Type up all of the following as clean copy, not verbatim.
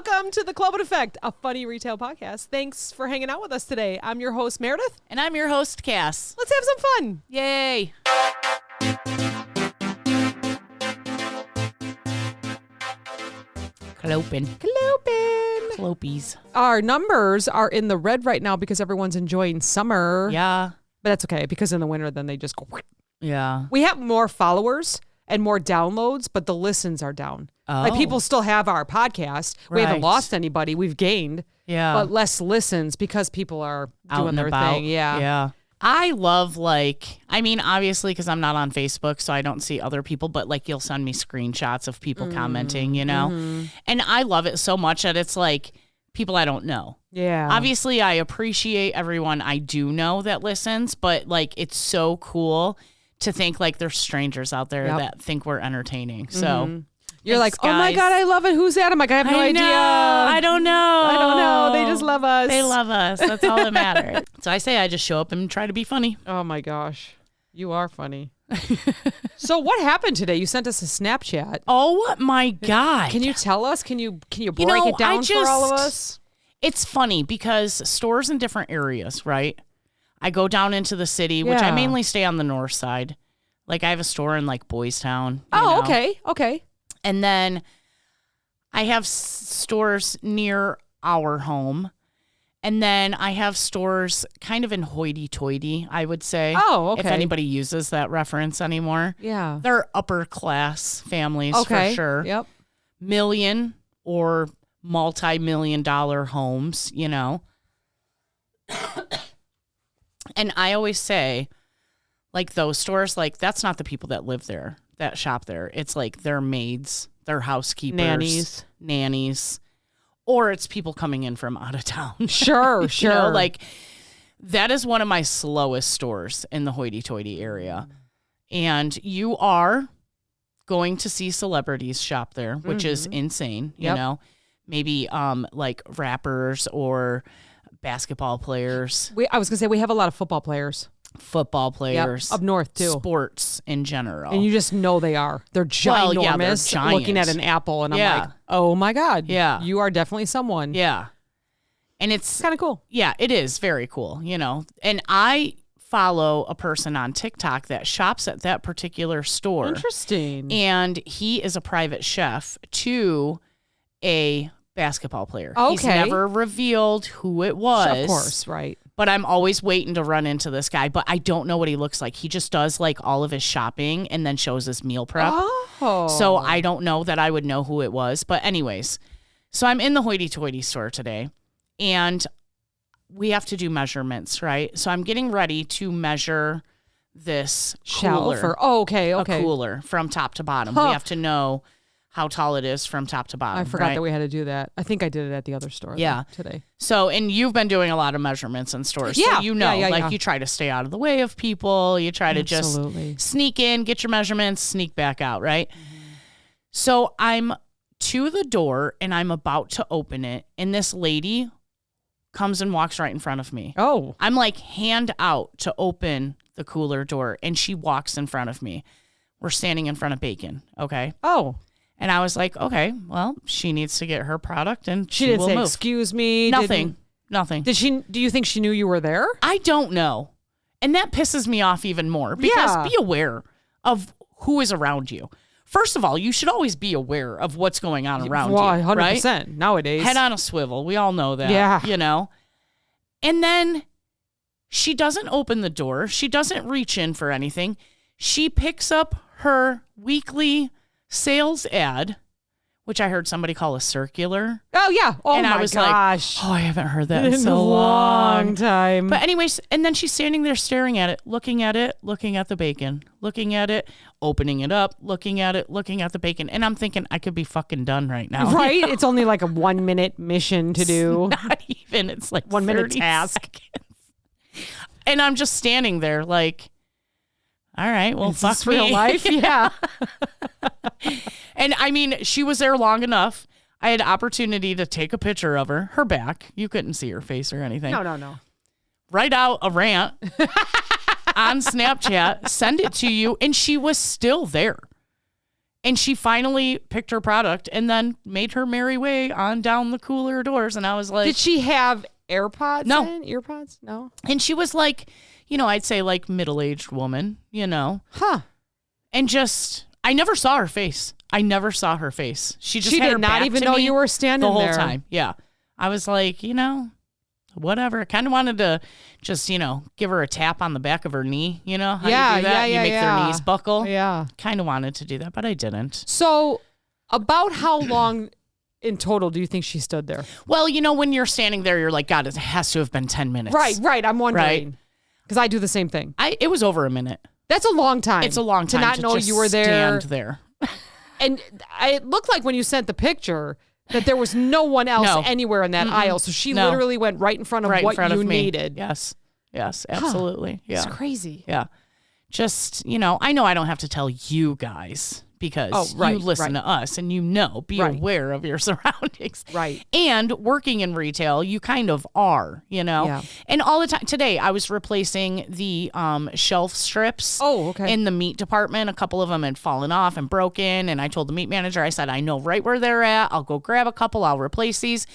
Welcome to the Clopen Effect, a funny retail podcast. Thanks for hanging out with us today. I'm your host, Meredith. And I'm your host, Cass. Let's have some fun. Yay. Clopen. Clopies. Our numbers are in the red right now because everyone's enjoying summer. Yeah. But that's okay, because in the winter, then they just go. Yeah. We have more followers and more downloads, but the listens are down. Oh. Like, people still have our podcast. We haven't Right. lost anybody. We've gained. Yeah. But less listens because people are Out doing and their about. thing. Yeah. Yeah. I love, obviously, because I'm not on Facebook, so I don't see other people, but, you'll send me screenshots of people commenting, you know? Mm-hmm. And I love it so much that it's people I don't know. Yeah. Obviously, I appreciate everyone I do know that listens, but, it's so cool to think, there's strangers out there that think we're entertaining. So... You're Thanks, like, oh my guys. God, I love it. Who's that? I'm like, I have no idea. I don't know. They just love us. They love us. That's all that matters. So I say I just show up and try to be funny. Oh my gosh. You are funny. So what happened today? You sent us a Snapchat. Oh my God. Can you tell us? Can you break it down for all of us? It's funny because stores in different areas, right? I go down into the city, which I mainly stay on the north side. I have a store in Boys Town. You know? Okay. And then I have stores near our home. And then I have stores kind of in hoity-toity, I would say. Oh, okay. If anybody uses that reference anymore. Yeah. They're upper-class families for sure. Yep. Million or multi-million-dollar homes, you know. And I always say, those stores, that's not the people that live there, that shop there. It's their maids, their housekeepers, nannies, or it's people coming in from out of town. Sure. You know, that is one of my slowest stores in the hoity-toity area. And you are going to see celebrities shop there, which is insane, you know. Maybe rappers or basketball players. I was going to say, we have a lot of football players. Up north too. Sports in general. And you just know they are. They're ginormous. Well, yeah, they're giant. Looking at an apple, and I'm like, oh my God. Yeah. You are definitely someone. Yeah. And it's kind of cool. Yeah, it is very cool, you know. And I follow a person on TikTok that shops at that particular store. Interesting. And he is a private chef to a basketball player. Okay. He's never revealed who it was. Of course, right. But I'm always waiting to run into this guy, but I don't know what he looks like. He just does all of his shopping and then shows his meal prep. Oh. So I don't know that I would know who it was. But anyways, so I'm in the hoity-toity store today and we have to do measurements, right? So I'm getting ready to measure this cooler. Okay. A cooler from top to bottom. We have to know how tall it is from top to bottom. I forgot that we had to do that. I think I did it at the other store today. So, and you've been doing a lot of measurements in stores. Yeah. So you know, Yeah. you try to stay out of the way of people. You try to just sneak in, get your measurements, sneak back out, right? Mm-hmm. So I'm to the door and I'm about to open it. And this lady comes and walks right in front of me. Oh. I'm hand out to open the cooler door. And she walks in front of me. We're standing in front of bacon. Okay. Oh. And I was like, okay, well, she needs to get her product and She she didn't will say, move. excuse me. Nothing. Do you think she knew you were there? I don't know. And that pisses me off even more because be aware of who is around you. First of all, you should always be aware of what's going on around you. 100%. Right? Nowadays. Head on a swivel. We all know that. Yeah. You know? And then she doesn't open the door. She doesn't reach in for anything. She picks up her weekly sales ad, which I heard somebody call a circular. Oh, yeah. Oh, and my I was gosh. I haven't heard that in In so a long time. But anyways, and then she's standing there staring at it, looking at the bacon, looking at it, opening it up, looking at it, looking at the bacon. And I'm thinking, I could be fucking done right now. Right? It's only a 1 minute mission to do. It's not even. It's 1 minute task. Seconds. And I'm just standing there all right, well, fuck me. Real life? Yeah. And I mean, she was there long enough. I had opportunity to take a picture of her back. You couldn't see her face or anything. No. Write out a rant on Snapchat, send it to you, and she was still there. And she finally picked her product and then made her merry way on down the cooler doors. And I was like, did she have AirPods? No. Earpods? No. And she was like, I'd say like middle-aged woman, Huh. And just, I never saw her face. She just She had did her not back even to know me you were standing the whole there. time. Yeah. I was like, whatever. I kind of wanted to just, give her a tap on the back of her knee. You know how you do that? You make their knees buckle. Yeah. Kind of wanted to do that, but I didn't. So about how long in total do you think she stood there? Well, when you're standing there, you're like, God, it has to have been 10 minutes. Right. I'm wondering. Right. Because I do the same thing. It was over a minute. That's a long time. It's a long time to not to know just you were there. Stand there. And it looked like when you sent the picture that there was no one else anywhere in that aisle. So she literally went right in front of what you needed. Yes, absolutely. Yeah. It's crazy. Yeah. Just, I know I don't have to tell you guys because you listen to us and be aware of your surroundings. Right. And working in retail, you kind of are, Yeah. And all the time. Today, I was replacing the shelf strips in the meat department. A couple of them had fallen off and broken. And I told the meat manager, I said, I know right where they're at. I'll go grab a couple. I'll replace these.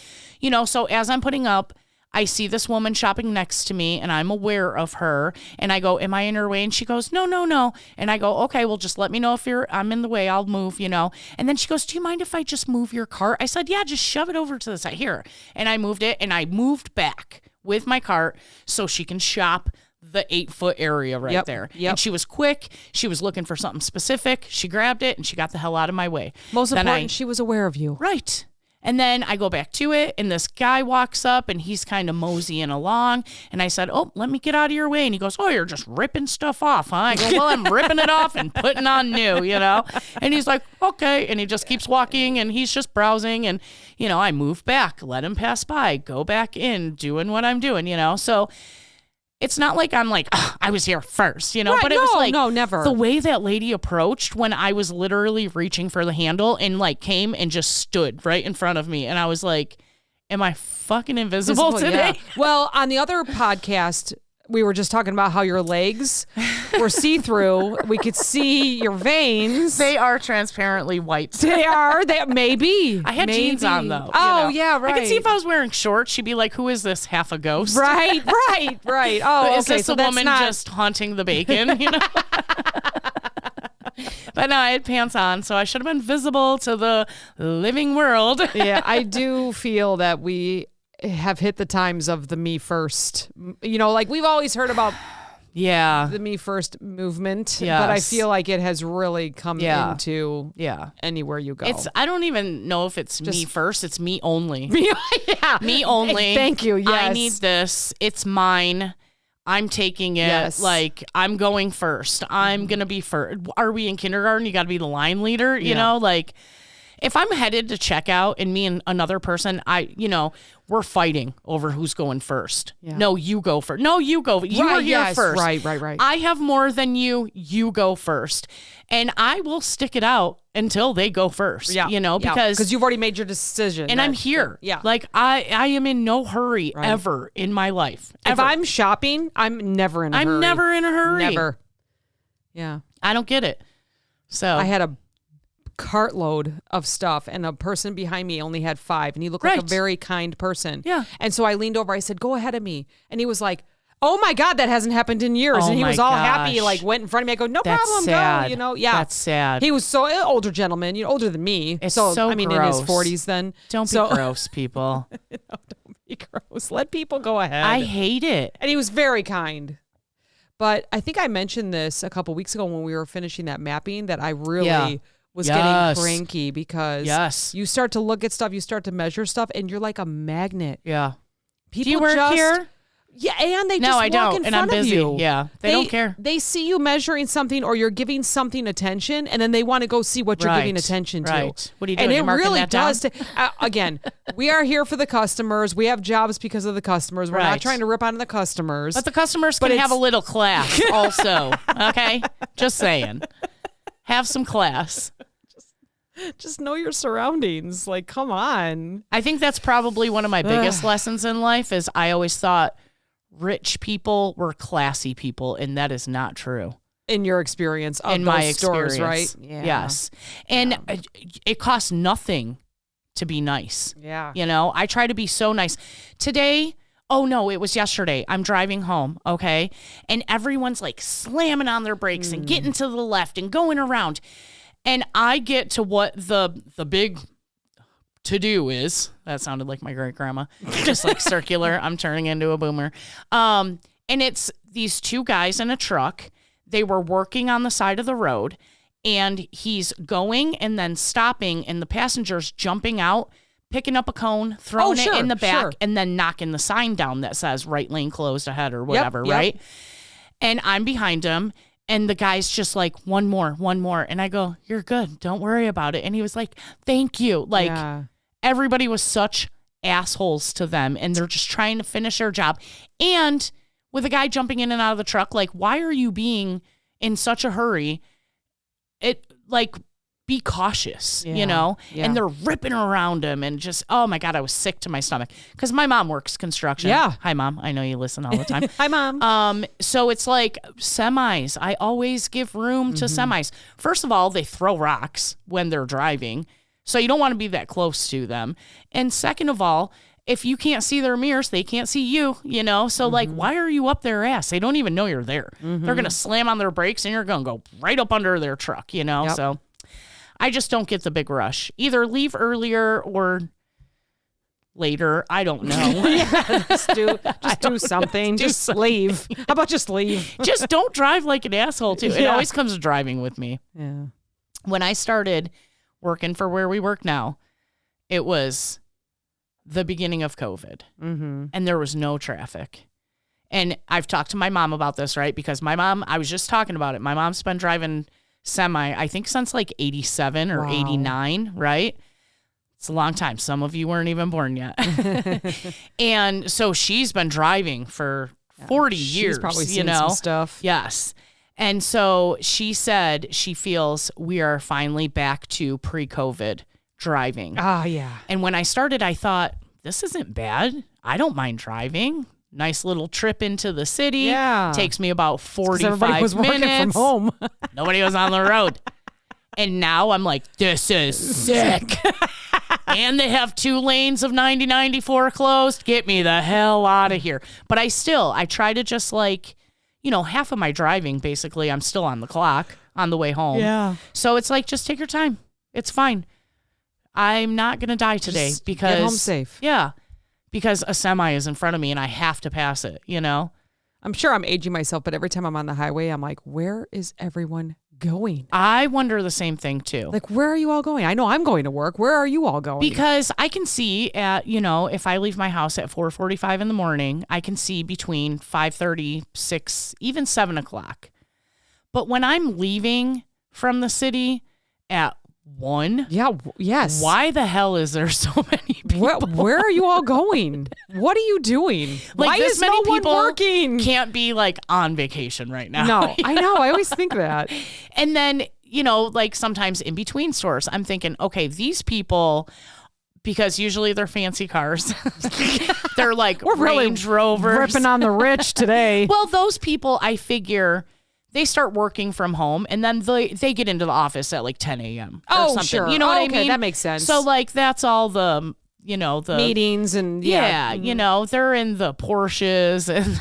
So as I'm putting up, I see this woman shopping next to me and I'm aware of her. And I go, am I in her way? And she goes, no. And I go, okay, well, just let me know if I'm in the way. I'll move, And then she goes, do you mind if I just move your cart? I said, yeah, just shove it over to the side here. And I moved it and I moved back with my cart so she can shop the 8-foot area right there. Yep. And she was quick. She was looking for something specific. She grabbed it and she got the hell out of my way. Most important, she was aware of you. Right. And then I go back to it, and this guy walks up, and he's kind of moseying along. And I said, oh, let me get out of your way. And he goes, oh, you're just ripping stuff off, huh? I go, well, I'm ripping it off and putting on new, And he's like, okay. And he just keeps walking, and he's just browsing. And, I move back, let him pass by, go back in, doing what I'm doing, So it's not like I'm like, I was here first, Right, but it was like, no, never. The way that lady approached when I was literally reaching for the handle and like came and just stood right in front of me. And I was like, am I fucking invisible today? Yeah. Well, on the other podcast, we were just talking about how your legs were see-through. We could see your veins. They are transparently white. They are. They maybe. I had jeans on though. Oh yeah, right. I could see if I was wearing shorts, she'd be like, "Who is this? Half a ghost?" Right. Oh, is this a woman just haunting the bacon? But no, I had pants on, so I should have been visible to the living world. Yeah, I do feel that we have hit the times of the me first. Like we've always heard about the me first movement, but I feel like it has really come into anywhere you go. I don't even know if it's just me first, it's me only. Yeah. Me only. Thank you. Yes. I need this. It's mine. I'm taking it. Yes. Like, I'm going first. I'm going to be first. Are we in kindergarten? You got to be the line leader, you know? Like, if I'm headed to checkout and me and another person, we're fighting over who's going first. Yeah. No, you go first. No, you go. You are here first. Right. I have more than you. You go first. And I will stick it out until they go first. Yeah. Because you've already made your decision. And I'm here. Yeah. Like, I am in no hurry ever in my life. Ever. If I'm shopping, I'm never in a hurry. I'm never in a hurry. Never. Yeah. I don't get it. So I had a cartload of stuff and a person behind me only had 5 and he looked like a very kind person. Yeah. And so I leaned over, I said, go ahead of me. And he was like, oh my God, that hasn't happened in years. And he was all happy, like went in front of me. I go, no problem, sad. go, Yeah. That's sad. He was so older gentleman, older than me. It's so I mean, gross. in his 40s then. Don't be gross, people. No, don't be gross. Let people go ahead. I hate it. And he was very kind. But I think I mentioned this a couple weeks ago when we were finishing that mapping that I really was getting cranky because you start to look at stuff, you start to measure stuff, and you're like a magnet. Yeah. People do you work here? Yeah, and they no, just I walk don't, in and front I'm busy. of you. Yeah, they don't care. They see you measuring something or you're giving something attention, and then they want to go see what you're giving attention to. Right. What are you doing? And You're it marking really that down? does. Again, we are here for the customers. We have jobs because of the customers. We're not trying to rip on the customers. But the customers can have a little class also. Okay? Just saying. Have some class. Just know your surroundings. Like, come on. I think that's probably one of my biggest lessons in life is I always thought rich people were classy people, and that is not true. In your experience of in those my stores, experience. right? Yeah. Yes. And it costs nothing to be nice. Yeah. You know, I try to be so nice. Today, oh no, it was yesterday. I'm driving home, okay? And everyone's like slamming on their brakes and getting to the left and going around. And I get to what the big to-do is. That sounded like my great-grandma. Just like circular. I'm turning into a boomer. And it's these two guys in a truck. They were working on the side of the road, and he's going and then stopping, and the passenger's jumping out, picking up a cone, throwing it in the back, and then knocking the sign down that says right lane closed ahead or whatever, right? And I'm behind him, and the guy's just like, one more. And I go, you're good. Don't worry about it. And he was like, thank you. Like, everybody was such assholes to them, and they're just trying to finish their job. And with a guy jumping in and out of the truck, like, why are you being in such a hurry? Be cautious, you know? Yeah. And they're ripping around him and just, oh my God, I was sick to my stomach. Because my mom works construction. Yeah. Hi, Mom. I know you listen all the time. Hi, Mom. So it's like semis. I always give room to semis. First of all, they throw rocks when they're driving. So you don't want to be that close to them. And second of all, if you can't see their mirrors, they can't see you, you know? So, like, why are you up their ass? They don't even know you're there. They're going to slam on their brakes, and you're going to go right up under their truck, you know? Yep. So I just don't get the big rush. Either leave earlier or later. I don't know. Just do something. Just leave. How about just leave? Just don't drive like an asshole, too. It always comes to driving with me. Yeah. When I started working for where we work now, it was the beginning of COVID, and there was no traffic. And I've talked to my mom about this, right? Because my mom, I was just talking about it. My mom's been driving semi, I think since like 87 or 89, right? It's a long time. Some of you weren't even born yet. And so she's been driving for 40 years. She's probably seen some stuff. Yes. And so she said she feels we are finally back to pre-COVID driving. Oh, yeah. And when I started, I thought, this isn't bad. I don't mind driving. Nice little trip into the city. Yeah. Takes me about 45 everybody was minutes. Working from home. Nobody was on the road. And now I'm like, this is sick. And they have 2 lanes of 90-94 closed. Get me the hell out of here. But I try to just like, you know, half of my driving, basically, I'm still on the clock on the way home. Yeah. So it's like, just take your time. It's fine. I'm not going to die today because get home safe. Yeah. Because a semi is in front of me and I have to pass it, you know? I'm sure I'm aging myself, but every time I'm on the highway, I'm like, where is everyone going? I wonder the same thing too. Like, where are you all going? I know I'm going to work. Where are you all going? Because I can see at, you know, if I leave my house at 4:45 in the morning, I can see between 5:30, 6, even 7 o'clock. But when I'm leaving from the city at 1. Yeah. Yes. Why the hell is there so many people? Where are you all going? What are you doing? Like, why this is many no people one working? Can't be like on vacation right now. No, I know. I always think that. And then, you know, like sometimes in between stores, I'm thinking, okay, these people, because usually they're fancy cars. They're like Range Rovers. Ripping on the rich today. Well, those people, I figure, they start working from home and then they get into the office at like 10 a.m. or something. Sure. You know what I mean? That makes sense. So like that's all the, you know, the meetings and you know, they're in the Porsches and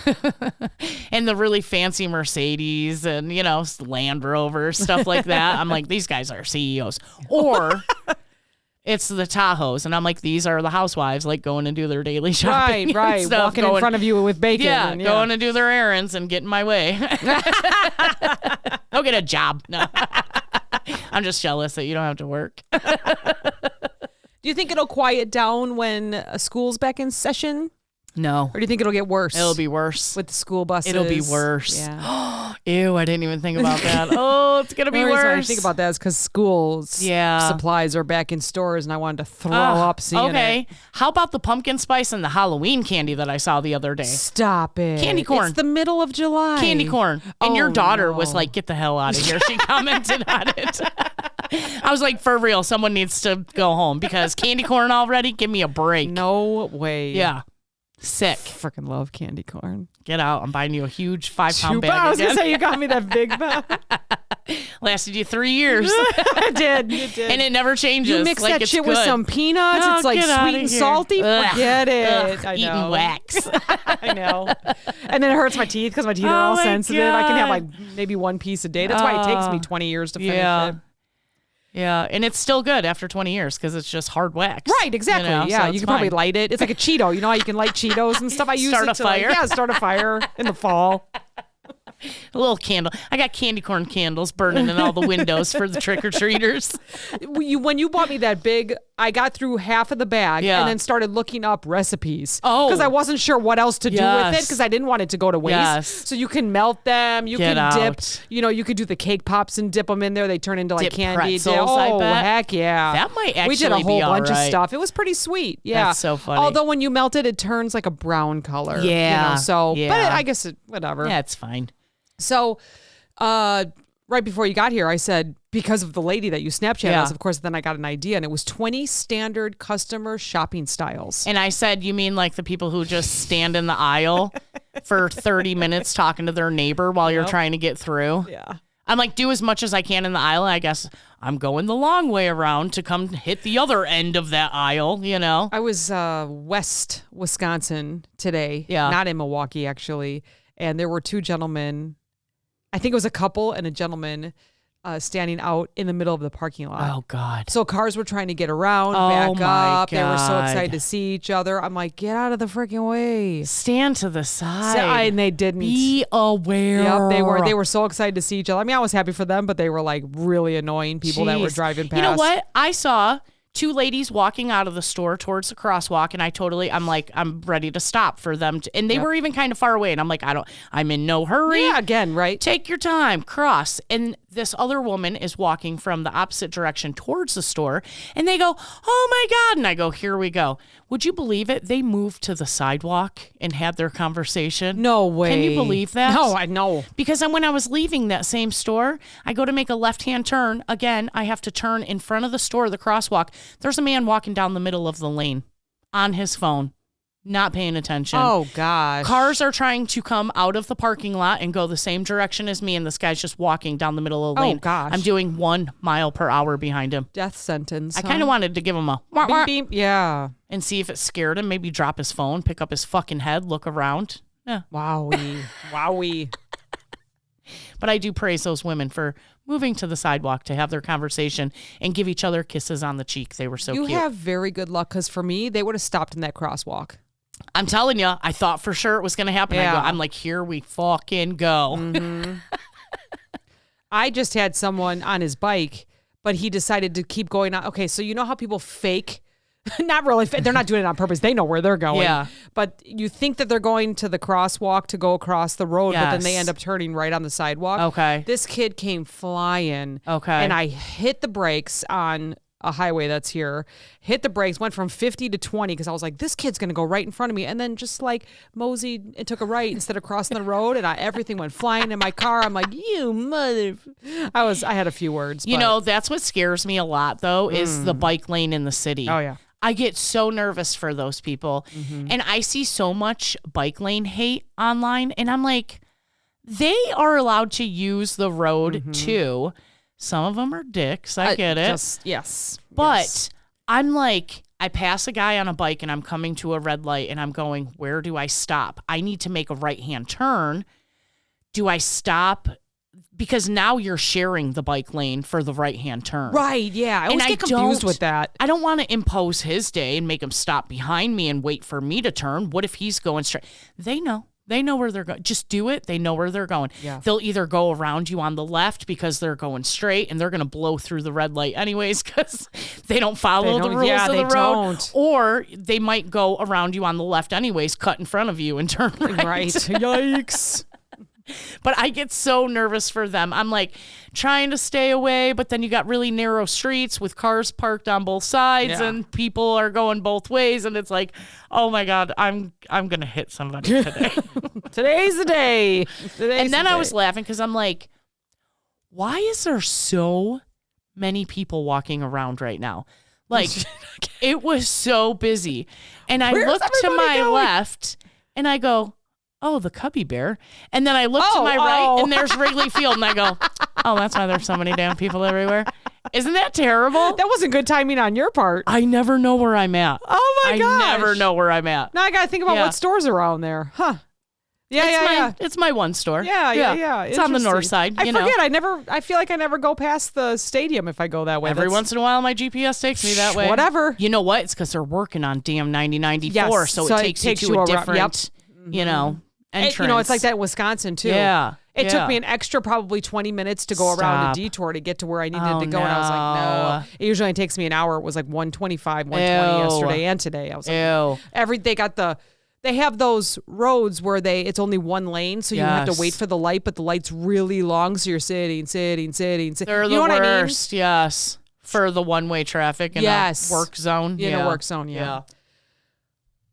and the really fancy Mercedes and, you know, Land Rovers, stuff like that. I'm like, these guys are CEOs. Or it's the Tahoes, and I'm like, these are the housewives, like going to do their daily shopping. Right. Walking in front of you with bacon. Yeah, going to do their errands and get in my way. Go get a job. No. I'm just jealous that you don't have to work. Do you think it'll quiet down when school's back in session? No. Or do you think it'll get worse? It'll be worse. With the school buses? It'll be worse. Yeah. Ew, I didn't even think about that. Oh, it's going to be worse. The reason I think about that is because school's supplies are back in stores and I wanted to throw up seeing it. How about the pumpkin spice and the Halloween candy that I saw the other day? Stop it. Candy corn. It's the middle of July. Candy corn. And your daughter was like, get the hell out of here. She commented on it. I was like, for real, someone needs to go home because candy corn already? Give me a break. No way. Yeah. Sick. Freaking love candy corn. Get out. I'm buying you a huge 5-pound bag. I was going to say, you got me that big bag. Lasted you 3 years. It did. And it never changes. You mix that shit with some peanuts. It's like sweet and salty. Forget it. I know. Eating wax. I know. And then it hurts my teeth because my teeth are all sensitive. God. I can have like maybe one piece a day. That's why it takes me 20 years to finish it. Yeah, and it's still good after 20 years because it's just hard wax. Right, exactly. You know? Yeah, so you can probably light it. It's like a Cheeto. You know how you can light Cheetos and stuff? I use start it a to fire. Start a fire in the fall. A little candle. I got candy corn candles burning in all the windows for the trick-or-treaters. When you bought me that big, I got through half of the bag and then started looking up recipes. Oh. Because I wasn't sure what else to do with it because I didn't want it to go to waste. Yes. So you can melt them. You can dip. You know, you could do the cake pops and dip them in there. They turn into like candy. Pretzels, I bet. Heck yeah. That might actually be We did a whole bunch of right. stuff. It was pretty sweet. Yeah. That's so funny. Although when you melt it, it turns like a brown color. Yeah. You know, so, yeah. but I guess whatever. Yeah, it's fine. So, right before you got here, I said, because of the lady that you Snapchatted us, of course, then I got an idea, and it was 20 standard customer shopping styles. And I said, you mean like the people who just stand in the aisle for 30 minutes talking to their neighbor while you're trying to get through? Yeah. I'm like, do as much as I can in the aisle. I guess I'm going the long way around to come hit the other end of that aisle, you know? I was west Wisconsin today, not in Milwaukee, actually, and there were two gentlemen. I think it was a couple and a gentleman standing out in the middle of the parking lot. Oh, God. So cars were trying to get around, back up. They were so excited to see each other. I'm like, get out of the freaking way. Stand to the side. And they didn't. Be aware. Yep, they were so excited to see each other. I mean, I was happy for them, but they were like really annoying people that were driving past. You know what? I saw two ladies walking out of the store towards the crosswalk, and I'm ready to stop for them to, and they were even kind of far away, and I'm like, I'm in no hurry. Yeah, again, right? Take your time, cross. And this other woman is walking from the opposite direction towards the store, and they go, oh my God. And I go, here we go. Would you believe it? They moved to the sidewalk and had their conversation. No way. Can you believe that? No, I know. Because when I was leaving that same store, I go to make a left-hand turn. Again, I have to turn in front of the store, the crosswalk. There's a man walking down the middle of the lane on his phone, not paying attention. Oh, gosh. Cars are trying to come out of the parking lot and go the same direction as me, and this guy's just walking down the middle of the lane. Oh, gosh. I'm doing 1 mile per hour behind him. Death sentence. I kind of wanted to give him a wah, beep, wah, beep. Yeah. and see if it scared him, maybe drop his phone, pick up his fucking head, look around. Yeah. Wowie. Wowie. But I do praise those women for moving to the sidewalk to have their conversation and give each other kisses on the cheek. They were so cute. You have very good luck, because for me, they would have stopped in that crosswalk. I'm telling you, I thought for sure it was going to happen. Yeah. I'm like, here we fucking go. Mm-hmm. I just had someone on his bike, but he decided to keep going on. Okay, so you know how people fake? Not really. They're not doing it on purpose. They know where they're going. Yeah. But you think that they're going to the crosswalk to go across the road, but then they end up turning right on the sidewalk. Okay. This kid came flying. Okay. And I hit the brakes on a highway that's here, hit the brakes, went from 50 to 20 because I was like, this kid's going to go right in front of me. And then just like moseyed and took a right instead of crossing the road, and everything went flying in my car. I'm like, you mother. I had a few words. You know, that's what scares me a lot, though, is the bike lane in the city. Oh, yeah. I get so nervous for those people. Mm-hmm. And I see so much bike lane hate online, and I'm like, they are allowed to use the road too. Some of them are dicks. I get it. Yes. But yes. I'm like, I pass a guy on a bike and I'm coming to a red light and I'm going, where do I stop? I need to make a right-hand turn. Do I stop? Because now you're sharing the bike lane for the right-hand turn. Right, yeah. I always get confused with that. I don't want to impose his day and make him stop behind me and wait for me to turn. What if he's going straight? They know. They know where they're going. Just do it. They know where they're going. Yeah. They'll either go around you on the left because they're going straight and they're going to blow through the red light anyways because they don't follow the rules of the road. Or they might go around you on the left anyways, cut in front of you and turn right. Right. Yikes. But I get so nervous for them. I'm like trying to stay away, but then you got really narrow streets with cars parked on both sides and people are going both ways. And it's like, oh my God, I'm going to hit somebody today. Today's the day. I was laughing because I'm like, why is there so many people walking around right now? Like, it was so busy. And I look to my left and I go, oh, the Cubby Bear. And then I look to my right, and there's Wrigley Field, and I go, oh, that's why there's so many damn people everywhere. Isn't that terrible? That wasn't good timing on your part. I never know where I'm at. Oh, my gosh. I never know where I'm at. Now I got to think about what stores are around there. Huh. Yeah, It's my one store. Yeah. It's on the north side. I forget. I feel like I never go past the stadium if I go that way. Every once in a while, my GPS takes me that way. Whatever. You know what? It's because they're working on damn 9094, so it takes you to a different, entrance. It's like that in Wisconsin, too. Yeah. It took me an extra probably 20 minutes to go around a detour to get to where I needed to go. And I was like, no. It usually only takes me an hour. It was like 125, 120 yesterday and today. I was like, they have those roads where it's only one lane, so you have to wait for the light, but the light's really long, so you're sitting. They're the worst, yes. For the one-way traffic in a work zone. In a work zone,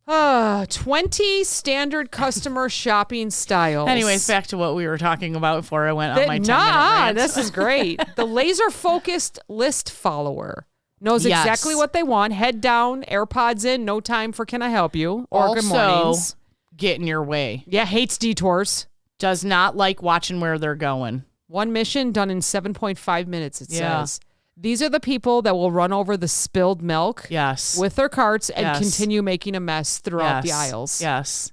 20 standard customer shopping styles. Anyways, back to what we were talking about before I went on my 10-minute rant. This is great. The laser-focused list follower. Knows exactly what they want. Head down, AirPods in, no time for can I help you? Or good mornings. Get in your way. Yeah, hates detours. Does not like watching where they're going. One mission done in 7.5 minutes, it says. These are the people that will run over the spilled milk with their carts and continue making a mess throughout the aisles. Yes.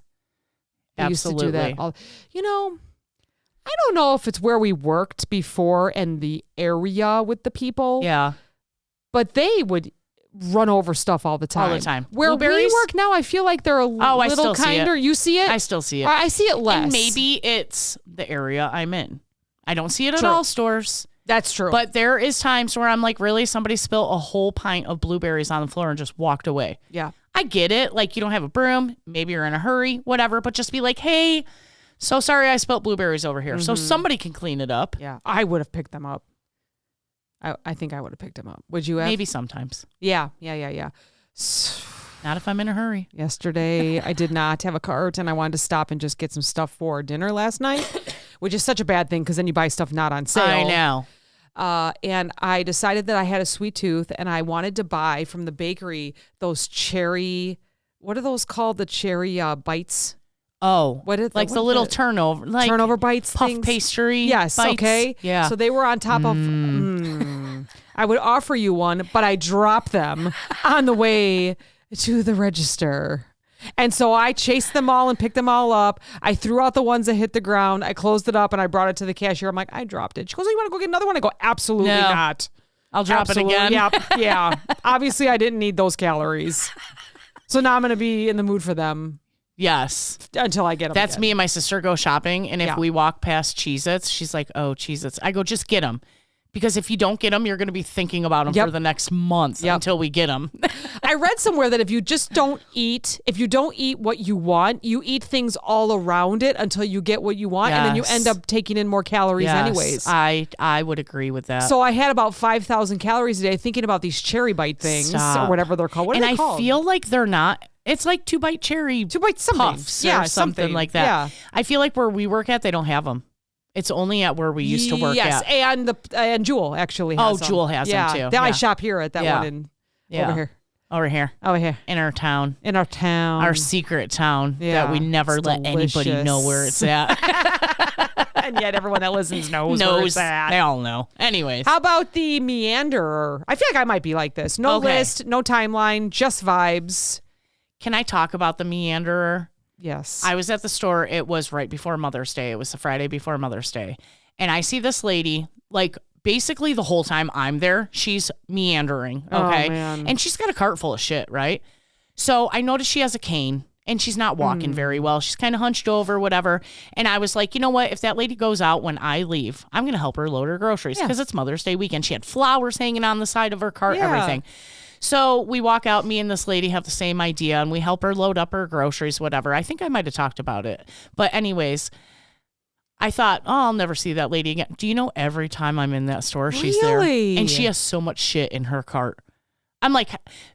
They used to do that. I don't know if it's where we worked before and the area with the people. Yeah. But they would run over stuff all the time. All the time. Where we work now, I feel like they're a little kinder. You see it? I still see it. I see it less. And maybe it's the area I'm in. I don't see it at all stores. That's true. But there is times where I'm like, really? Somebody spilled a whole pint of blueberries on the floor and just walked away. Yeah. I get it. Like, you don't have a broom. Maybe you're in a hurry, whatever. But just be like, hey, so sorry I spilled blueberries over here. So somebody can clean it up. Yeah. I would have picked them up. I think I would have picked them up. Would you have? Maybe sometimes. Yeah. Not if I'm in a hurry. Yesterday, I did not have a cart, and I wanted to stop and just get some stuff for dinner last night, which is such a bad thing because then you buy stuff not on sale. I know. And I decided that I had a sweet tooth, and I wanted to buy from the bakery those cherry, what are those called? The cherry bites. Oh, the little turnover, like turnover bites, puff things? Pastry. Yes, bites. okay, yeah. So they were on top of. I would offer you one, but I dropped them on the way to the register, and so I chased them all and picked them all up. I threw out the ones that hit the ground. I closed it up and I brought it to the cashier. I'm like, I dropped it. She goes, "You want to go get another one?" I go, "Absolutely not. I'll drop it again." Yeah. Obviously, I didn't need those calories, so now I'm going to be in the mood for them. Yes. Until I get them. That's again. Me and my sister go shopping, and if we walk past Cheez-Its, she's like, oh, Cheez-Its. I go, just get them. Because if you don't get them, you're going to be thinking about them for the next month until we get them. I read somewhere that if you don't eat what you want, you eat things all around it until you get what you want, and then you end up taking in more calories anyways. I would agree with that. So I had about 5,000 calories a day thinking about these cherry bite things or whatever they're called. What are they called? I feel like they're not. It's like 2-bite cherry 2-bite puffs or something like that. Yeah. I feel like where we work at, they don't have them. It's only at where we used to work at. Yes, and Jewel actually has them. Jewel has them too. I shop here at that one over here. In our town. Our secret town that we never let anybody know where it's at. And yet everyone that listens knows where it's at. They all know. Anyways. How about the Meanderer? I feel like I might be like this. No list, no timeline, just vibes. Can I talk about the Meanderer? Yes. I was at the store. It was right before Mother's Day. It was the Friday before Mother's Day. And I see this lady, like, basically the whole time I'm there, she's meandering, okay? Oh, man. And she's got a cart full of shit, right? So I noticed she has a cane, and she's not walking very well. She's kind of hunched over, whatever. And I was like, you know what? If that lady goes out when I leave, I'm going to help her load her groceries because it's Mother's Day weekend. She had flowers hanging on the side of her cart, everything. So we walk out, me and this lady have the same idea, and we help her load up her groceries, whatever. I think I might have talked about it. But anyways, I thought, I'll never see that lady again. Do you know every time I'm in that store, she's there? And she has so much shit in her cart. I'm like,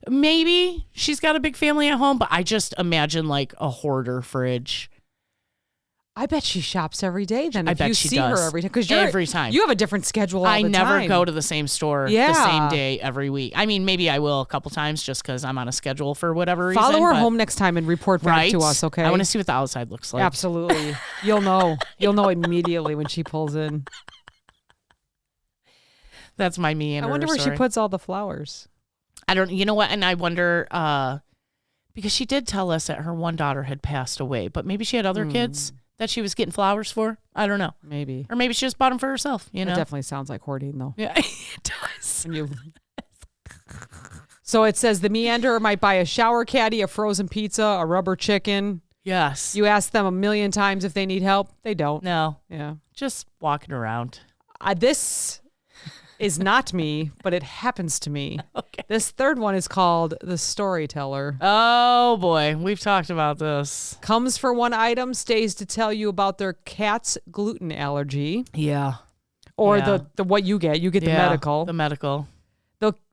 maybe she's got a big family at home, but I just imagine like a hoarder fridge. I bet she shops every day then. I if bet you she see does. her every time. Because every time. You have a different schedule all I the never time. go to the same store the same day every week. I mean, maybe I will a couple times just because I'm on a schedule for whatever reason. Follow her home next time and report back to us, okay? I want to see what the outside looks like. Absolutely. You'll know. You'll know immediately when she pulls in. That's my Meanderer. I wonder where she puts all the flowers. I don't, you know what? And I wonder, because she did tell us that her one daughter had passed away, but maybe she had other kids that she was getting flowers for. I don't know. Maybe. Or maybe she just bought them for herself, you know? It definitely sounds like hoarding, though. Yeah, it does. So it says the Meanderer might buy a shower caddy, a frozen pizza, a rubber chicken. Yes. You ask them 1,000,000 times if they need help. They don't. No. Yeah. Just walking around. This is not me, but it happens to me. Okay. This third one is called the Storyteller. Oh, boy. We've talked about this. Comes for one item, stays to tell you about their cat's gluten allergy. Yeah. Or the what you get. You get the medical. The medical.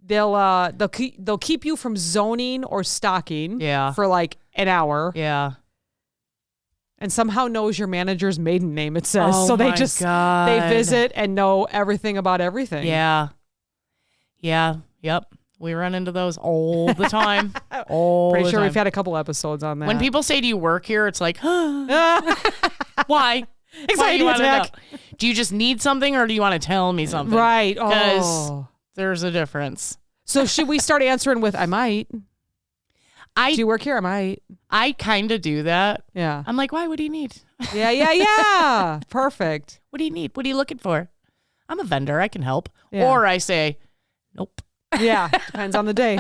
They'll keep you from zoning or stalking for like an hour. Yeah. And somehow knows your manager's maiden name, it says. So they they visit and know everything about everything. Yeah. Yeah. Yep. We run into those all the time. Pretty sure we've had a couple episodes on that. When people say, do you work here? It's like, why? Anxiety attack. Do you just need something or do you want to tell me something? Right. Because there's a difference. So should we start answering with, I might? Do you work here? I might. I kind of do that. Yeah. I'm like, why? What do you need? Yeah. Perfect. What do you need? What are you looking for? I'm a vendor. I can help. Yeah. Or I say, nope. Yeah. Depends on the day.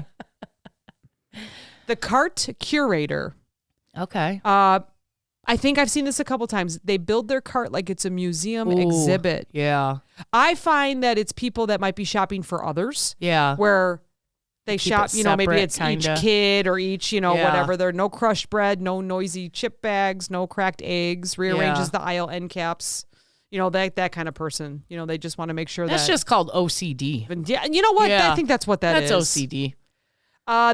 The Cart Curator. Okay. I think I've seen this a couple times. They build their cart like it's a museum exhibit. Yeah. I find that it's people that might be shopping for others. Yeah. Where they shop, maybe it's kinda. Each kid or each, whatever. There are no crushed bread, no noisy chip bags, no cracked eggs, rearranges the aisle end caps. That kind of person. They just want to make sure that's just called OCD. Yeah, you know what? Yeah. I think that's what that is. That's OCD.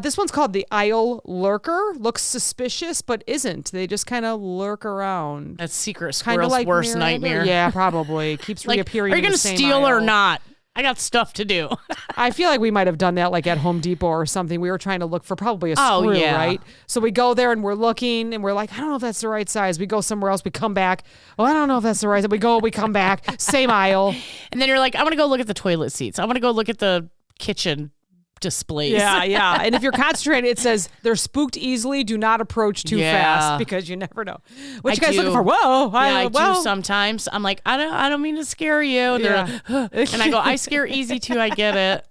This one's called the Aisle Lurker. Looks suspicious, but isn't. They just kind of lurk around. That's Secret Squirrel's worst nightmare. Yeah, probably. Keeps reappearing. Are you going to steal or not? I got stuff to do. I feel like we might have done that like at Home Depot or something. We were trying to look for probably a screw, right? So we go there and we're looking and we're like, I don't know if that's the right size. We go somewhere else. We come back. Oh, I don't know if that's the right size. We come back. Same aisle. And then you're like, I want to go look at the toilet seats. I want to go look at the kitchen displays. Yeah. And if you're concentrated, it says they're spooked easily. Do not approach too fast because you never know. What you guys looking for? Whoa. I do sometimes. I'm like, I don't mean to scare you. They're like, and I go, I scare easy too. I get it.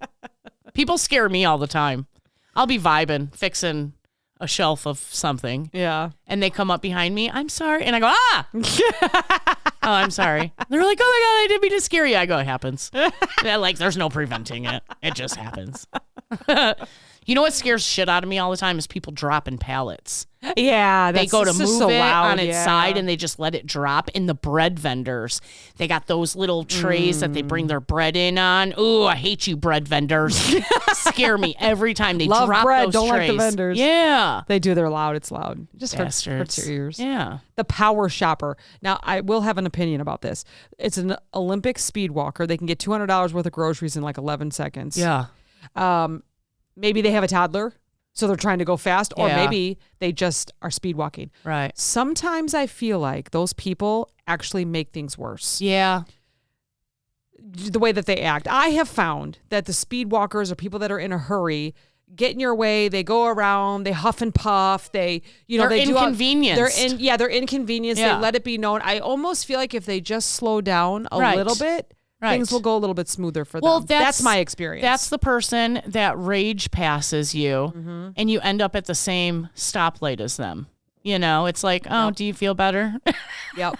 People scare me all the time. I'll be vibing, fixing a shelf of something. Yeah. And they come up behind me. I'm sorry. And I go, oh, I'm sorry. They're like, oh my God, I didn't mean to scare you. I go, it happens. There's no preventing it. It just happens. You know what scares shit out of me all the time is people dropping pallets. Yeah, they go to move so it loud, on its side and they just let it drop. In the bread vendors, they got those little trays that they bring their bread in on. Ooh, I hate you, bread vendors. Scare me every time they Love drop bread, those don't trays. like the vendors. Yeah, they do. They're loud. It's loud. Just hurts your ears. Yeah. The Power Shopper. Now, I will have an opinion about this. It's an Olympic speed walker. They can get $200 worth of groceries in like 11 seconds. Yeah. Maybe they have a toddler, so they're trying to go fast, or maybe they just are speed walking. Right. Sometimes I feel like those people actually make things worse. Yeah. The way that they act. I have found that the speed walkers are people that are in a hurry, get in your way, they go around, they huff and puff, they're inconvenienced. They're inconvenienced. Yeah. They let it be known. I almost feel like if they just slow down a little bit, things will go a little bit smoother for them. That's my experience. That's the person that rage passes you and you end up at the same stoplight as them. It's like, oh, do you feel better? Yep.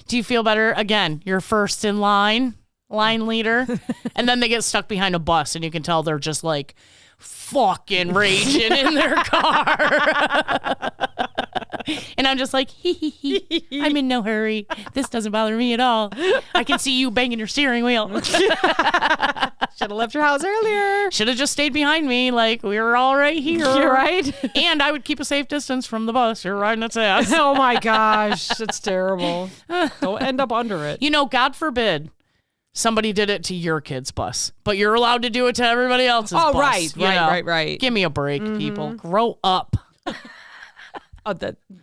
Do you feel better? Again, you're first in line leader. And then they get stuck behind a bus and you can tell they're just like fucking raging in their car. And I'm just like, I'm in no hurry. This doesn't bother me at all. I can see you banging your steering wheel. Should have left your house earlier. Should have just stayed behind me. Like, we were all right here. You're right. And I would keep a safe distance from the bus. You're riding its ass. Oh my gosh. That's terrible. Don't end up under it. You know, God forbid somebody did it to your kid's bus, but you're allowed to do it to everybody else's bus. Oh, right. Give me a break, people. Grow up.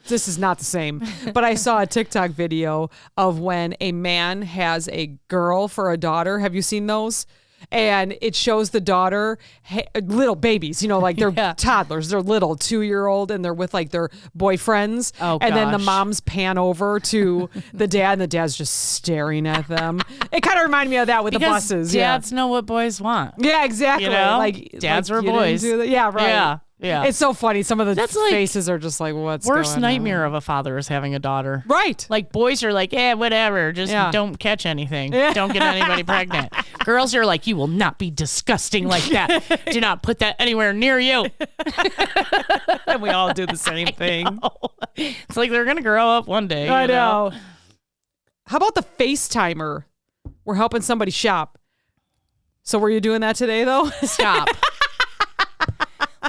This is not the same, but I saw a TikTok video of when a man has a girl for a daughter. Have you seen those? And it shows the daughter, little babies, like they're toddlers. They're little, 2-year-old, and they're with like their boyfriends. Oh, and then the moms pan over to the dad, and the dad's just staring at them. It kind of reminded me of that with the buses. Dads know what boys want. Yeah, exactly. Like dads were boys. Yeah, right. Yeah. It's so funny. Some of the faces are just like, what's going on? Worst nightmare of a father is having a daughter. Right. Like, boys are like, whatever. Just don't catch anything. Yeah. Don't get anybody pregnant. Girls are like, you will not be disgusting like that. Do not put that anywhere near you. And we all do the same thing. It's like they're going to grow up one day. I know. How about the FaceTimer? We're helping somebody shop. So were you doing that today, though? Stop.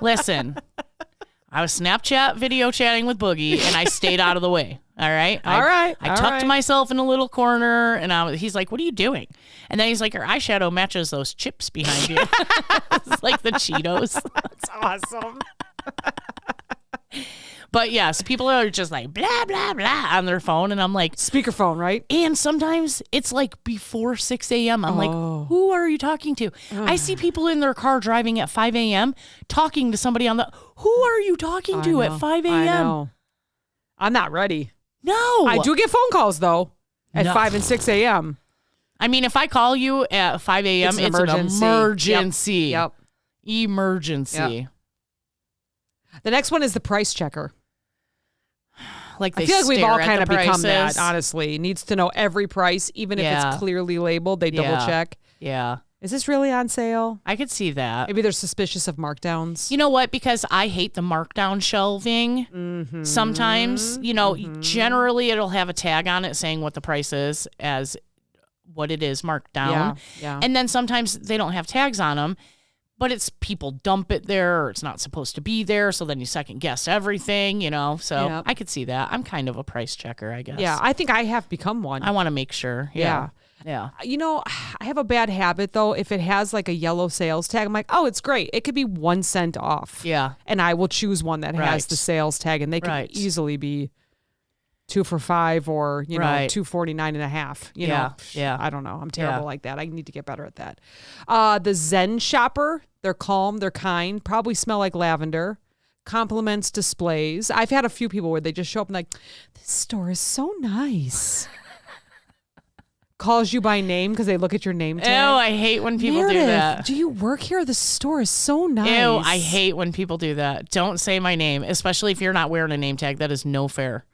Listen, I was Snapchat video chatting with Boogie, and I stayed out of the way. All right? I tucked myself in a little corner, and he's like, what are you doing? And then he's like, your eyeshadow matches those chips behind you. It's like the Cheetos. That's awesome. But yes, people are just like blah, blah, blah on their phone. And I'm like, speakerphone, right? And sometimes it's like before 6 a.m. I'm like, who are you talking to? I see people in their car driving at 5 a.m. talking to somebody who are you talking to at 5 a.m.? I know. I'm not ready. No. I do get phone calls, though, at 5 and 6 a.m. I mean, if I call you at 5 a.m., it's an emergency. Yep. Emergency. Yep. The next one is the price checker. Like I feel like we've all kind of become that, honestly. Needs to know every price, even if it's clearly labeled. They double check. Yeah. Is this really on sale? I could see that. Maybe they're suspicious of markdowns. You know what? Because I hate the markdown shelving. Mm-hmm. Sometimes, generally it'll have a tag on it saying what the price is as what it is marked down. Yeah. And then sometimes they don't have tags on them. But it's people dump it there, or it's not supposed to be there, so then you second guess everything, So I could see that. I'm kind of a price checker, I guess. Yeah, I think I have become one. I want to make sure. Yeah. I have a bad habit, though. If it has like a yellow sales tag, I'm like, oh, it's great. It could be 1 cent off. Yeah. And I will choose one that has the sales tag, and they could easily be 2 for $5 or, $2.49 and a half. Yeah. I don't know. I'm terrible like that. I need to get better at that. The Zen Shopper, they're calm, they're kind, probably smell like lavender. Compliments displays. I've had a few people where they just show up and like, this store is so nice. Calls you by name because they look at your name tag. Ew, I hate when people do that. Do you work here? The store is so nice. Ew, I hate when people do that. Don't say my name, especially if you're not wearing a name tag. That is no fair.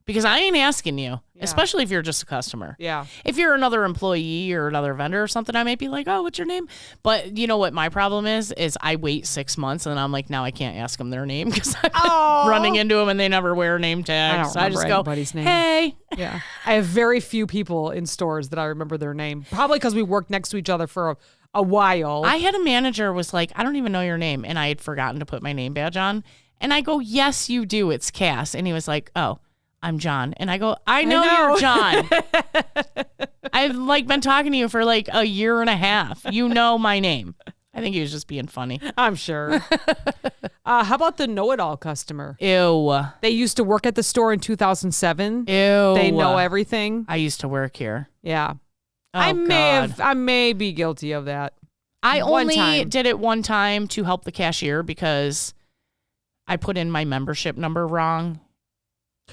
Because I ain't asking you, especially if you're just a customer. Yeah. If you're another employee or another vendor or something, I might be like, oh, what's your name? But you know what my problem is I wait 6 months and I'm like, now I can't ask them their name because I'm running into them and they never wear name tags. So I just go, name. Hey. Yeah. I have very few people in stores that I remember their name. Probably because we worked next to each other for a while. I had a manager was like, I don't even know your name. And I had forgotten to put my name badge on. And I go, yes, you do. It's Cass. And he was like, oh. I'm John. And I go, I know you're John. I've been talking to you for like a year and a half. You know my name. I think he was just being funny. I'm sure. How about the know-it-all customer? Ew. They used to work at the store in 2007. Ew. They know everything. I used to work here. Yeah. Oh, I may be guilty of that. I only did it one time to help the cashier because I put in my membership number wrong.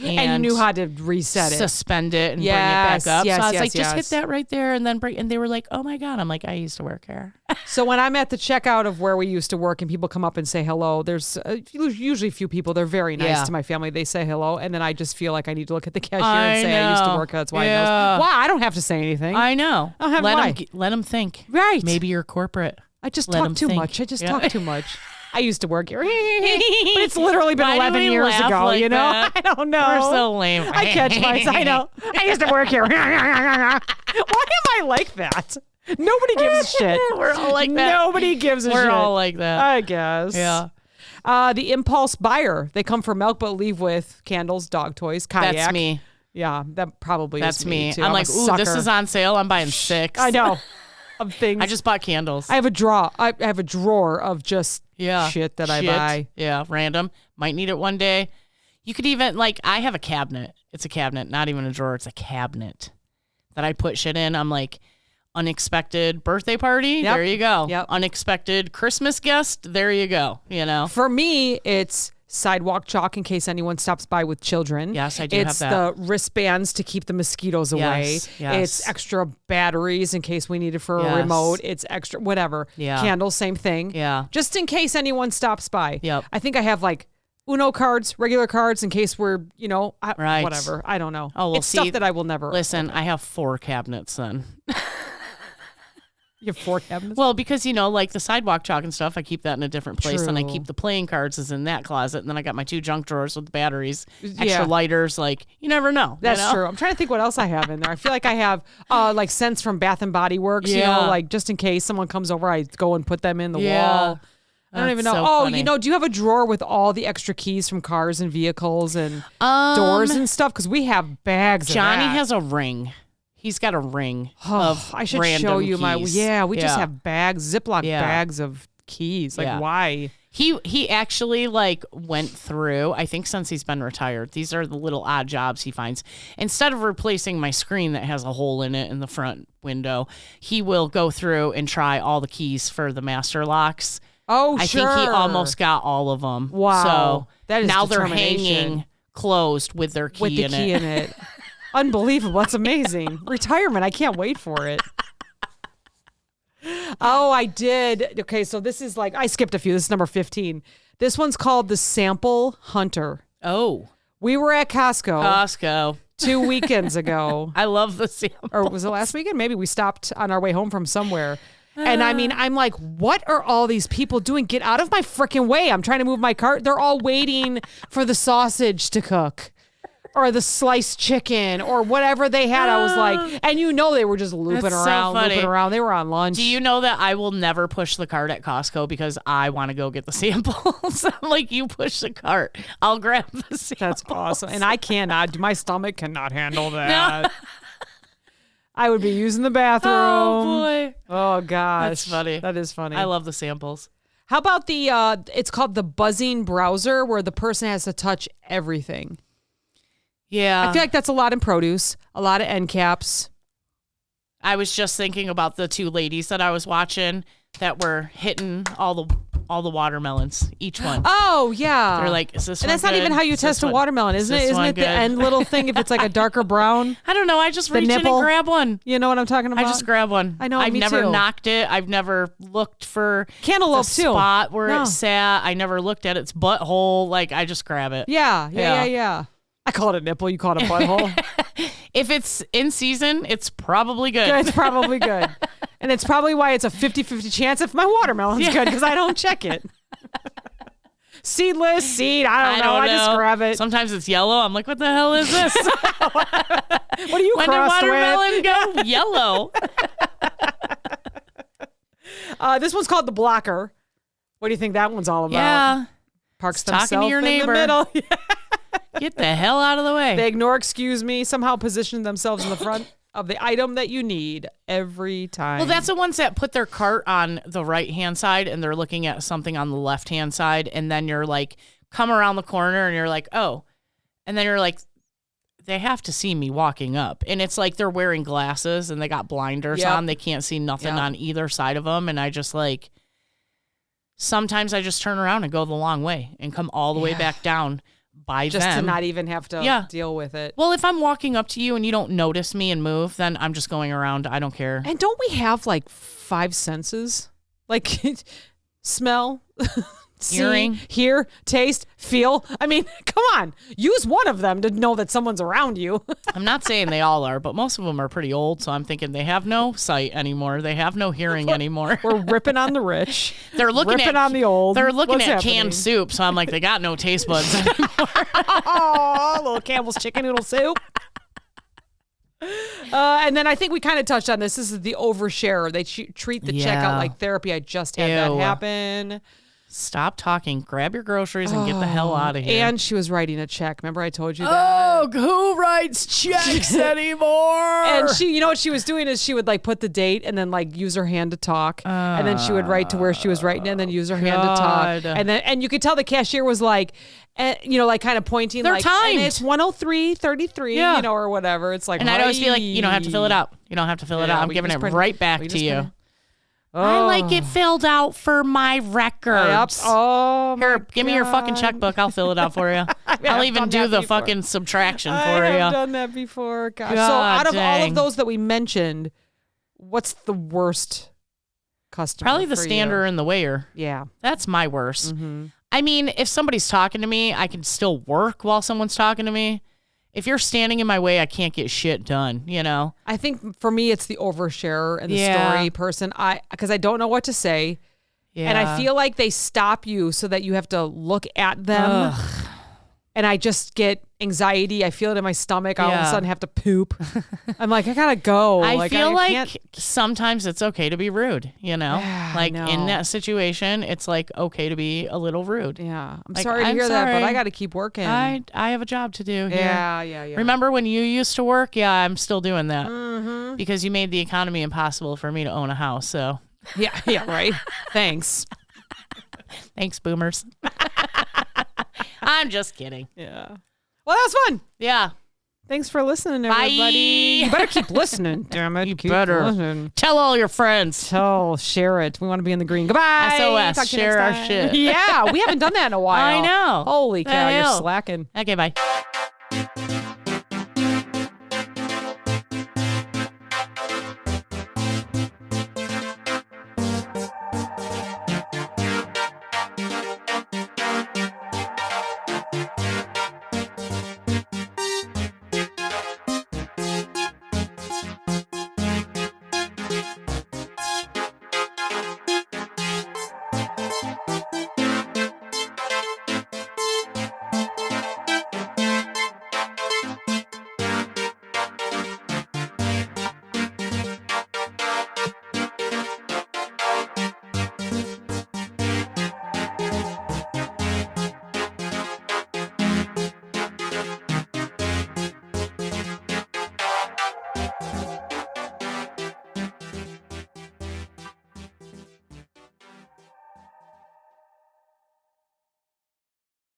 And you knew how to reset it. Suspend it and bring it back up. Yes, so I was like, just hit that right there and then break. And they were like, oh my God. I'm like, I used to work here. So when I'm at the checkout of where we used to work and people come up and say hello, there's usually a few people. They're very nice to my family. They say hello. And then I just feel like I need to look at the cashier and say I used to work here. That's why I know. Wow, I don't have to say anything. I know. I don't have let them think. Right. Maybe you're corporate. I just talk too much. I just talk too much. I used to work here. But it's literally been 11 years ago, like that? I don't know. We're so lame. I catch myself. I know. I used to work here. Why am I like that? Nobody gives a shit. We're all like that. Nobody gives a shit. We're all like that. I guess. Yeah. The impulse buyer. They come for milk but leave with candles, dog toys, kayak. That's me. Yeah, that probably That's is me too. I'm like, ooh, this is on sale. I'm buying 6. I know. Of things. I just bought candles. I have a drawer of just shit that I buy. Yeah, random. Might need it one day. You could even, like, I have a cabinet. It's a cabinet, not even a drawer. It's a cabinet that I put shit in. I'm like, unexpected birthday party. Yep. There you go. Yep. Unexpected Christmas guest. There you go. You know. For me, it's sidewalk chalk in case anyone stops by with children. Yes, I do have that. It's the wristbands to keep the mosquitoes away. Yes. It's extra batteries in case we need it for a remote. It's extra whatever. Yeah. Candles, same thing. Yeah. Just in case anyone stops by. Yep. I think I have like Uno cards, regular cards in case we're, right. whatever. I don't know. Oh, well, it's stuff that I will never listen, I have 4 cabinets then. You have 4 cabinets? Well, because, like the sidewalk chalk and stuff, I keep that in a different place. True. And I keep the playing cards is in that closet. And then I got my 2 junk drawers with batteries, extra lighters. Like, you never know. That's true. I'm trying to think what else I have in there. I feel like I have like scents from Bath and Body Works, like just in case someone comes over, I go and put them in the wall. I don't even know. So funny. Do you have a drawer with all the extra keys from cars and vehicles and doors and stuff? Because we have bags Johnny of that. has a ring. He's got a ring of I should random show you keys. we just have bags, Ziploc bags of keys. Like, why? He actually like went through, I think since he's been retired, these are the little odd jobs he finds. Instead of replacing my screen that has a hole in it in the front window, he will go through and try all the keys for the master locks. Oh, I think he almost got all of them. Wow. So that is now they're hanging closed with their key in it. Unbelievable. That's amazing. Retirement. I can't wait for it. Oh, I did. Okay, so this is like, I skipped a few. This is number 15. This one's called the Sample Hunter. Oh. We were at Costco. 2 weekends ago. I love the sample. Or was it last weekend? Maybe we stopped on our way home from somewhere. And I mean, I'm like, what are all these people doing? Get out of my freaking way. I'm trying to move my cart. They're all waiting for the sausage to cook or the sliced chicken or whatever they had. I was like, and they were just looping around. They were on lunch. Do you know that I will never push the cart at Costco because I want to go get the samples? I'm like, you push the cart. I'll grab the samples. That's awesome. And I cannot. My stomach cannot handle that. No. I would be using the bathroom. Oh, boy. Oh, gosh. That's funny. That is funny. I love the samples. How about it's called the buzzing browser where the person has to touch everything? Yeah. I feel like that's a lot in produce, a lot of end caps. I was just thinking about the 2 ladies that I was watching that were hitting all the watermelons, each one. Oh, yeah. They're like, is this and one that's not even how you test a watermelon, isn't it? Isn't it the end little thing if it's like a darker brown? I don't know. I just reach in and grab one. You know what I'm talking about? I just grab one. I know, I've me never too. knocked it. I've never looked for cantaloupe the spot where it sat. I never looked at its butthole. Like, I just grab it. Yeah. I call it a nipple. You call it a butthole. If it's in season, it's probably good. It's probably good. And it's probably why it's a 50-50 chance if my watermelon's good because I don't check it. Seedless, seed, I don't know. I just grab it. Sometimes it's yellow. I'm like, what the hell is this? What are you when crossed did watermelon with? go yellow? This one's called the blocker. What do you think that one's all about? Yeah. Parks talking to your neighbor. in the middle. Get the hell out of the way. They ignore excuse me, somehow position themselves in the front of the item that you need every time. Well, that's the ones that put their cart on the right-hand side and they're looking at something on the left-hand side. And then you're like, come around the corner and you're like, oh. And then you're like, they have to see me walking up. And it's like they're wearing glasses and they got blinders on. They can't see nothing on either side of them. And I just like, sometimes I just turn around and go the long way and come all the way back down. Just to not even have to deal with it. Well, if I'm walking up to you and you don't notice me and move, then I'm just going around. I don't care. And don't we have like 5 senses? Like smell, Hearing. See, hear, taste, feel. I mean, come on. Use one of them to know that someone's around you. I'm not saying they all are, but most of them are pretty old, so I'm thinking they have no sight anymore. They have no hearing anymore. We're ripping on the rich. They're looking ripping on the old. They're looking What's at happening? canned soup, so I'm like, they got no taste buds anymore. Oh, little Campbell's chicken noodle soup. And then I think we kind of touched on this. This is the overshare. They treat the checkout like therapy. I just had that happen. Stop talking. Grab your groceries and get the hell out of here. And she was writing a check. Remember I told you that? Oh, who writes checks anymore? And she, you know what she was doing is she would like put the date and then like use her hand to talk. And then she would write to where she was writing and then use her hand to talk. And you could tell the cashier was like, you know, like kind of pointing. They're like, timed. And it's 103:33, you know, or whatever. It's like, and I'd always be like, you don't have to fill it out. You don't have to fill it out. I'm giving it right back to you. I like it filled out for my records. Oh, here, give me your fucking checkbook. I'll fill it out for you. I'll even do the fucking subtraction for you. I have done that before. Gosh. So out of all of those that we mentioned, what's the worst customer? Probably the stander and the waiter. Yeah. That's my worst. I mean, if somebody's talking to me, I can still work while someone's talking to me. If you're standing in my way, I can't get shit done, you know? I think for me, it's the oversharer and the story person. Because I don't know what to say. Yeah. And I feel like they stop you so that you have to look at them. Ugh. And I just get anxiety. I feel it in my stomach. I all of a sudden have to poop. I'm like, I gotta go. I feel like sometimes it's okay to be rude, you know? Like in that situation, it's like okay to be a little rude. Yeah. I'm sorry to hear that, but I got to keep working. I have a job to do here. Yeah. Remember when you used to work? Yeah, I'm still doing that. Because you made the economy impossible for me to own a house, so. Yeah, right. Thanks. Thanks, boomers. I'm just kidding. Yeah. Well, that was fun. Yeah. Thanks for listening, everybody. Bye. You better keep listening, damn it. You better. Listening. Tell all your friends. Share it. We want to be in the green. Goodbye. SOS. Talk to you share next our time. shit. Yeah, we haven't done that in a while. I know. Holy cow, Hell. you're slacking. Okay, bye.